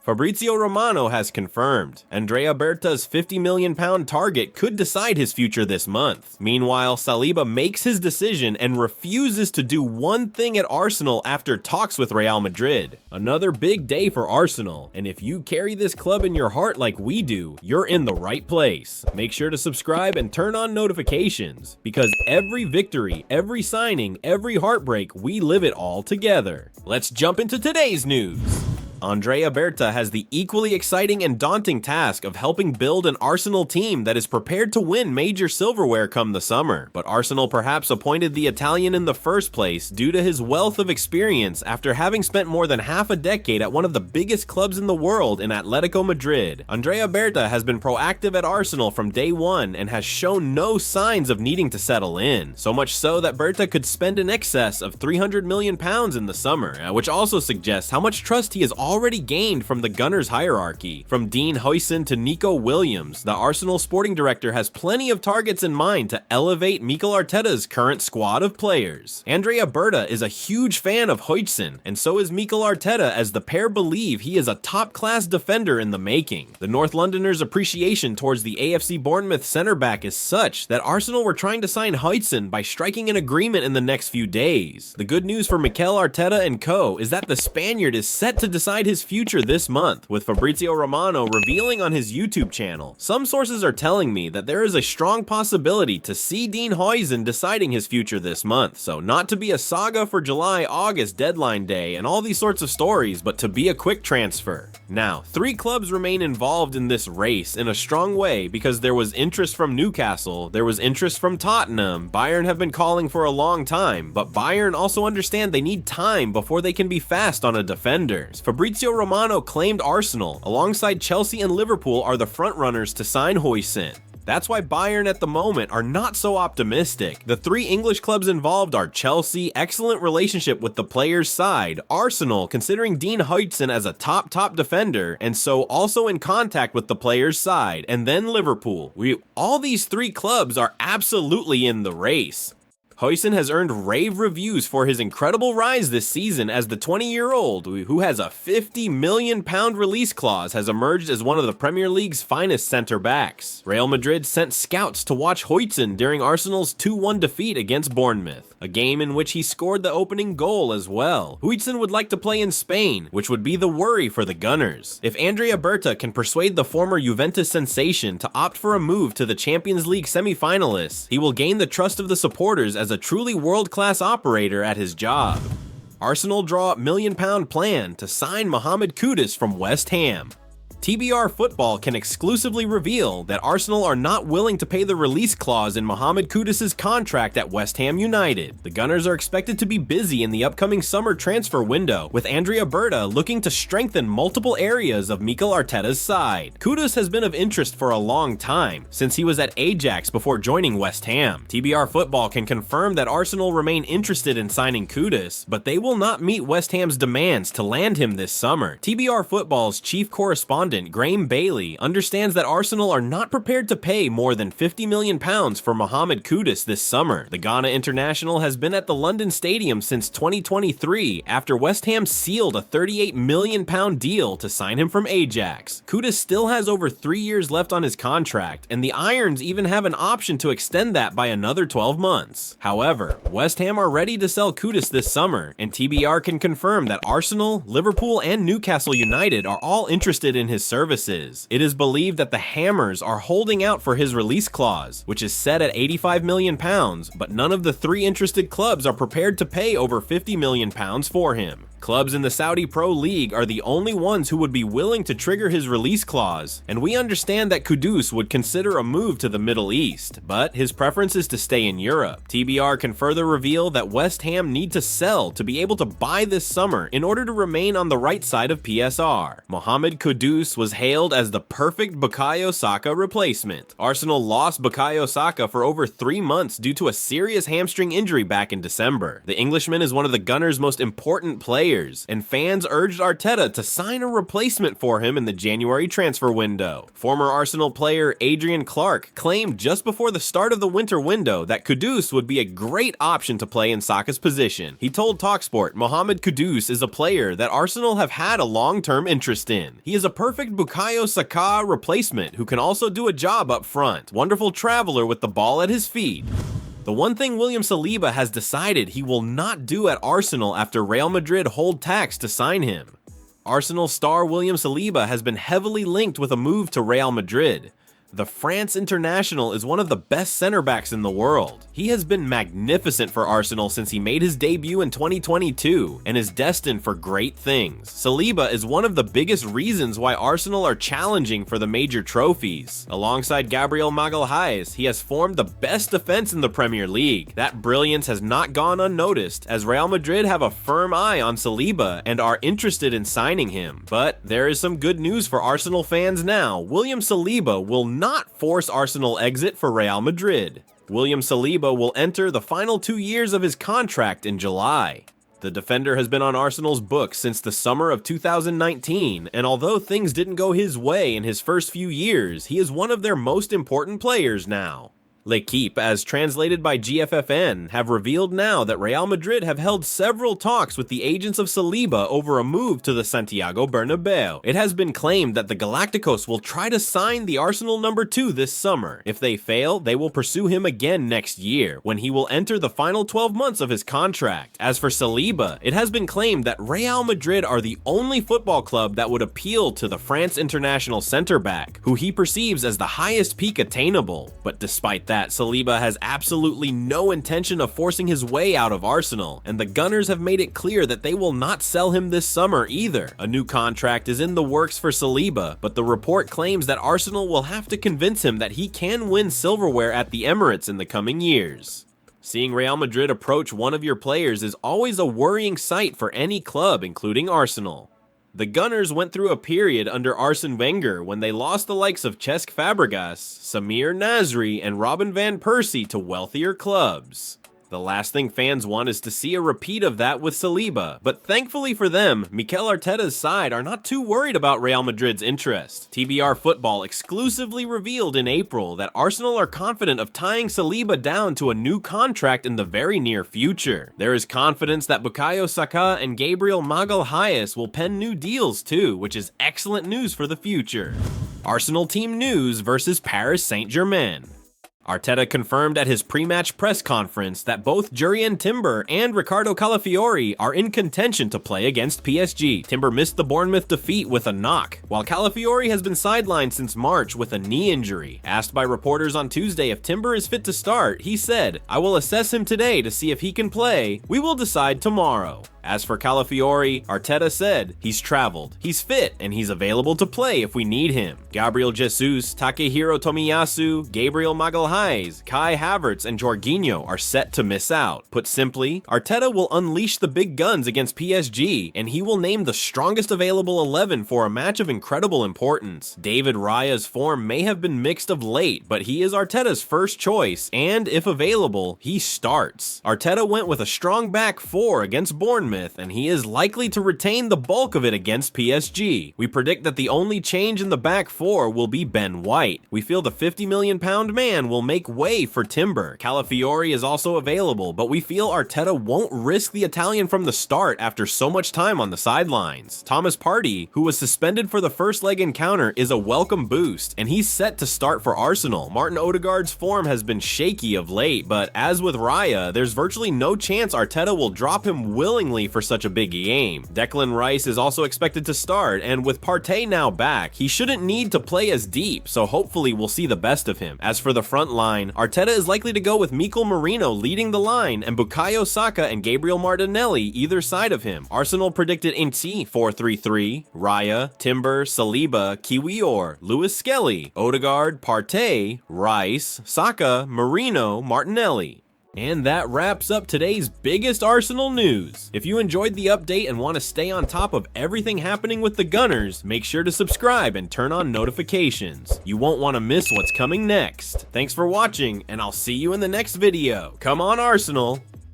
Fabrizio Romano has confirmed. Andrea Berta's £50 million target could decide his future this month. Meanwhile, Saliba makes his decision and refuses to do one thing at Arsenal after talks with Real Madrid. Another big day for Arsenal, and if you carry this club in your heart like we do, you're in the right place. Make sure to subscribe and turn on notifications, because every victory, every signing, every heartbreak, we live it all together. Let's jump into today's news. Andrea Berta has the equally exciting and daunting task of helping build an Arsenal team that is prepared to win major silverware come the summer. But Arsenal perhaps appointed the Italian in the first place due to his wealth of experience after having spent more than half a decade at one of the biggest clubs in the world in Atletico Madrid. Andrea Berta has been proactive at Arsenal from day one and has shown no signs of needing to settle in. So much so that Berta could spend in excess of £300 million in the summer, which also suggests how much trust he has already gained from the Gunners hierarchy. From Dean Hoen to Nico Williams, the Arsenal sporting director has plenty of targets in mind to elevate Mikel Arteta's current squad of players. Andrea Berta is a huge fan of Hoen, and so is Mikel Arteta, as the pair believe he is a top-class defender in the making. The North Londoners' appreciation towards the AFC Bournemouth centre-back is such that Arsenal were trying to sign Hoen by striking an agreement in the next few days. The good news for Mikel Arteta and co is that the Spaniard is set to decide his future this month, with Fabrizio Romano revealing on his YouTube channel. Some sources are telling me that there is a strong possibility to see Dean Hoen deciding his future this month, so not to be a saga for July-August deadline day and all these sorts of stories, but to be a quick transfer. Now, 3 clubs remain involved in this race in a strong way because there was interest from Newcastle, there was interest from Tottenham, Bayern have been calling for a long time, but Bayern also understand they need time before they can be fast on a defender. Fabrizio Romano claimed Arsenal, alongside Chelsea and Liverpool, are the frontrunners to sign Hoen. That's why Bayern at the moment are not so optimistic. The 3 English clubs involved are Chelsea, excellent relationship with the player's side, Arsenal, considering Dean Hoen as a top defender, and so also in contact with the player's side, and then Liverpool. All these 3 clubs are absolutely in the race. Hoen has earned rave reviews for his incredible rise this season, as the 20-year-old, who has a £50 million release clause, has emerged as one of the Premier League's finest centre-backs. Real Madrid sent scouts to watch Hoen during Arsenal's 2-1 defeat against Bournemouth, a game in which he scored the opening goal as well. Hoen would like to play in Spain, which would be the worry for the Gunners. If Andrea Berta can persuade the former Juventus sensation to opt for a move to the Champions League semi-finalists, he will gain the trust of the supporters as a truly world-class operator at his job. Arsenal draw up £1 million plan to sign Muhammad Cudis from West Ham. TBR Football can exclusively reveal that Arsenal are not willing to pay the release clause in Muhammad Cudis' contract at West Ham United. The Gunners are expected to be busy in the upcoming summer transfer window, with Andrea Berta looking to strengthen multiple areas of Mikel Arteta's side. Cudis has been of interest for a long time, since he was at Ajax before joining West Ham. TBR Football can confirm that Arsenal remain interested in signing Cudis, but they will not meet West Ham's demands to land him this summer. TBR Football's chief correspondent Graham Bailey understands that Arsenal are not prepared to pay more than £50 million for Muhammad Cudis this summer. The Ghana international has been at the London Stadium since 2023 after West Ham sealed a £38 million deal to sign him from Ajax. Cudis still has over 3 years left on his contract, and the Irons even have an option to extend that by another 12 months. However, West Ham are ready to sell Cudis this summer, and TBR can confirm that Arsenal, Liverpool, and Newcastle United are all interested in his services. It is believed that the Hammers are holding out for his release clause, which is set at £85 million, but none of the 3 interested clubs are prepared to pay over £50 million for him. Clubs in the Saudi Pro League are the only ones who would be willing to trigger his release clause, and we understand that Cudis would consider a move to the Middle East, but his preference is to stay in Europe. TBR can further reveal that West Ham need to sell to be able to buy this summer in order to remain on the right side of PSR. Muhammad Cudis was hailed as the perfect Bukayo Saka replacement. Arsenal lost Bukayo Saka for over 3 months due to a serious hamstring injury back in December. The Englishman is one of the Gunners' most important players years, and fans urged Arteta to sign a replacement for him in the January transfer window. Former Arsenal player Adrian Clark claimed just before the start of the winter window that Cudis would be a great option to play in Saka's position. He told TalkSport Muhammad Cudis is a player that Arsenal have had a long-term interest in. He is a perfect Bukayo Saka replacement who can also do a job up front. Wonderful traveler with the ball at his feet. The one thing William Saliba has decided he will not do at Arsenal after Real Madrid hold tax to sign him. Arsenal star William Saliba has been heavily linked with a move to Real Madrid. The France international is one of the best center backs in the world. He has been magnificent for Arsenal since he made his debut in 2022 and is destined for great things. Saliba is one of the biggest reasons why Arsenal are challenging for the major trophies. Alongside Gabriel Magalhaes, he has formed the best defense in the Premier League. That brilliance has not gone unnoticed, as Real Madrid have a firm eye on Saliba and are interested in signing him. But there is some good news for Arsenal fans now. William Saliba will not force Arsenal exit for Real Madrid. William Saliba will enter the final 2 years of his contract in July. The defender has been on Arsenal's books since the summer of 2019, and although things didn't go his way in his first few years, he is one of their most important players now. L'Equipe, as translated by GFFN, have revealed now that Real Madrid have held several talks with the agents of Saliba over a move to the Santiago Bernabeu. It has been claimed that the Galacticos will try to sign the Arsenal number 2 this summer. If they fail, they will pursue him again next year, when he will enter the final 12 months of his contract. As for Saliba, it has been claimed that Real Madrid are the only football club that would appeal to the France international centre-back, who he perceives as the highest peak attainable. But despite that, Saliba has absolutely no intention of forcing his way out of Arsenal, and the Gunners have made it clear that they will not sell him this summer either. A new contract is in the works for Saliba, but the report claims that Arsenal will have to convince him that he can win silverware at the Emirates in the coming years. Seeing Real Madrid approach one of your players is always a worrying sight for any club, including Arsenal. The Gunners went through a period under Arsene Wenger when they lost the likes of Cesc Fabregas, Samir Nasri, and Robin van Persie to wealthier clubs. The last thing fans want is to see a repeat of that with Saliba, but thankfully for them, Mikel Arteta's side are not too worried about Real Madrid's interest. TBR Football exclusively revealed in April that Arsenal are confident of tying Saliba down to a new contract in the very near future. There is confidence that Bukayo Saka and Gabriel Magalhaes will pen new deals too, which is excellent news for the future. Arsenal team news versus Paris Saint-Germain. Arteta confirmed at his pre-match press conference that both Jurrien Timber and Ricardo Calafiori are in contention to play against PSG. Timber missed the Bournemouth defeat with a knock, while Calafiori has been sidelined since March with a knee injury. Asked by reporters on Tuesday if Timber is fit to start, he said, "I will assess him today to see if he can play. We will decide tomorrow." As for Calafiori, Arteta said, "He's traveled, he's fit, and he's available to play if we need him." Gabriel Jesus, Takehiro Tomiyasu, Gabriel Magalhaes, Kai Havertz, and Jorginho are set to miss out. Put simply, Arteta will unleash the big guns against PSG, and he will name the strongest available 11 for a match of incredible importance. David Raya's form may have been mixed of late, but he is Arteta's first choice, and if available, he starts. Arteta went with a strong back four against Bournemouth, and he is likely to retain the bulk of it against PSG. We predict that the only change in the back four will be Ben White. We feel the £50 million man will make way for Timber. Calafiori is also available, but we feel Arteta won't risk the Italian from the start after so much time on the sidelines. Thomas Partey, who was suspended for the first leg encounter, is a welcome boost, and he's set to start for Arsenal. Martin Odegaard's form has been shaky of late, but as with Raya, there's virtually no chance Arteta will drop him willingly for such a big game. Declan Rice is also expected to start, and with Partey now back, he shouldn't need to play as deep, so hopefully we'll see the best of him. As for the front line, Arteta is likely to go with Mikel Merino leading the line and Bukayo Saka and Gabriel Martinelli either side of him. Arsenal predicted Inti 4-3-3, Raya, Timber, Saliba, Kiwior, Lewis Skelly, Odegaard, Partey, Rice, Saka, Merino, Martinelli. And that wraps up today's biggest Arsenal news. If you enjoyed the update and want to stay on top of everything happening with the Gunners, make sure to subscribe and turn on notifications. You won't want to miss what's coming next. Thanks for watching, and I'll see you in the next video. Come on, Arsenal!